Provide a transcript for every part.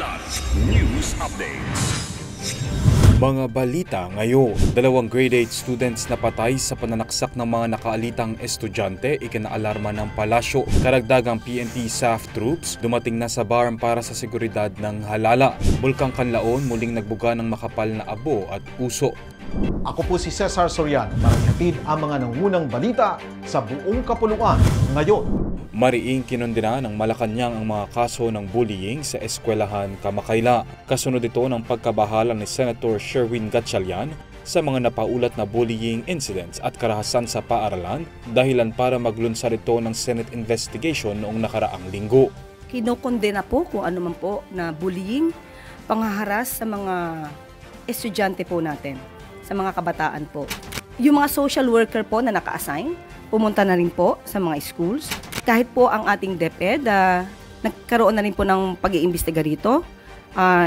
Kidlat News Updates. Mga balita ngayon, 2 grade 8 students na patay sa pananaksak ng mga nakaalitang estudyante, ikinaalarma ng palasyo. Karagdagang PNP SAF troops dumating na sa Barm para sa seguridad ng halala. Bulkang Kanlaon muling nagbuga ng makapal na abo at uso. Ako po si Cesar Soriano para ihatid ang mga nangunang balita sa buong kapuluan ngayon. Mariing kinundina ng Malacanang ang mga kaso ng bullying sa eskwelahan kamakayla. Kasunod ito ng pagkabahala ni Senator Sherwin Gatchalian sa mga napaulat na bullying incidents at karahasan sa paaralan, dahilan para maglunsad ito ng Senate investigation noong nakaraang linggo. Kinokondena po kung ano man po na bullying, panghaharas sa mga estudyante po natin, sa mga kabataan po. Yung mga social worker po na naka-assign, pumunta na rin po sa mga schools. Kahit po ang ating DepEd, nagkaroon na rin po ng pag-iimbestiga rito.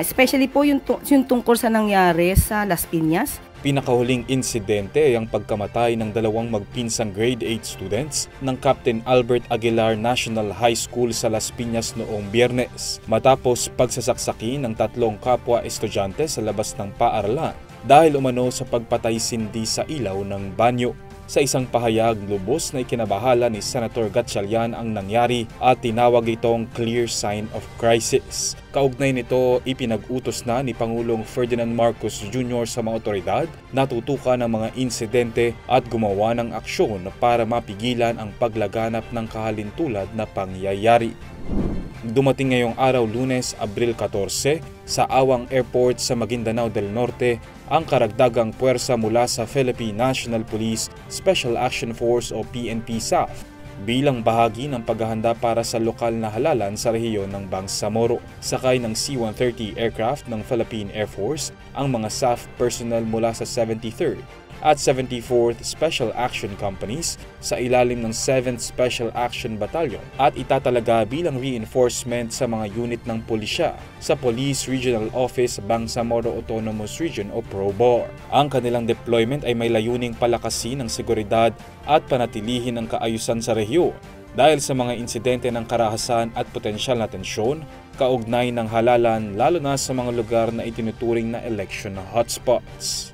Especially po yung tungkol sa nangyari sa Las Piñas. Pinakahuling insidente ay ang pagkamatay ng 2 magpinsang grade 8 students ng Captain Albert Aguilar National High School sa Las Piñas noong Biyernes, matapos pagsasaksakin ng 3 kapwa estudyante sa labas ng paaralan dahil umano sa pagpatay sindi sa ilaw ng banyo. Sa isang pahayag, lubos na ikinabahala ni Senator Gatchalian ang nangyari at tinawag itong clear sign of crisis. Kaugnay nito, ipinag-utos na ni Pangulong Ferdinand Marcos Jr. sa mga otoridad na tutukan ng mga insidente at gumawa ng aksyon para mapigilan ang paglaganap ng kahalintulad na pangyayari. Dumating ngayong araw Lunes, Abril 14, sa Awang Airport sa Maguindanao del Norte ang karagdagang puwersa mula sa Philippine National Police Special Action Force o PNP SAF bilang bahagi ng paghahanda para sa lokal na halalan sa rehiyon ng Bangsamoro. Sakay ng C-130 aircraft ng Philippine Air Force ang mga SAF personnel mula sa 73rd at 74th Special Action Companies sa ilalim ng 7th Special Action Battalion at itatalaga bilang reinforcement sa mga unit ng pulisya sa Police Regional Office Bangsamoro Autonomous Region o PROBOR. Ang kanilang deployment ay may layuning palakasin ang seguridad at panatilihin ang kaayusan sa rehiyon dahil sa mga insidente ng karahasan at potensyal na tensyon kaugnay ng halalan, lalo na sa mga lugar na itinuturing na election hotspots.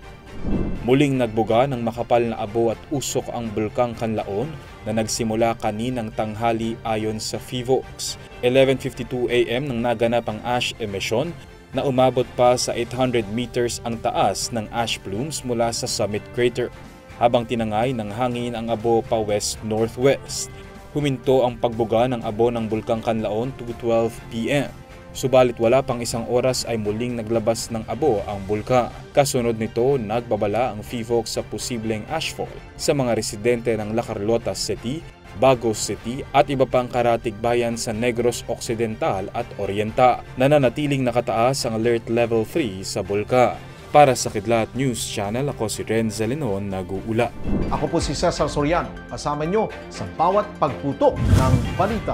Muling nagbuga ng makapal na abo at usok ang Bulkang Kanlaon na nagsimula kaninang tanghali ayon sa PHIVOLCS. 11:52 AM nang naganap ang ash emission na umabot pa sa 800 meters ang taas ng ash plumes mula sa summit crater, habang tinangay ng hangin ang abo pa west-northwest. Huminto ang pagbuga ng abo ng Bulkang Kanlaon to 12 PM. Subalit wala pang isang oras ay muling naglabas ng abo ang bulkan. Kasunod nito, nagbabala ang PHIVOLCS sa posibleng ashfall sa mga residente ng La Carlota City, Bagos City at iba pang karatig bayan sa Negros Occidental at Oriental. Nananatiling nakataas ang Alert Level 3 sa bulkan. Para sa Kidlat News Channel, ako si Renza Lenon, nag-uula. Ako po si Cesar Soriano, kasama nyo sa bawat pagputok ng balita.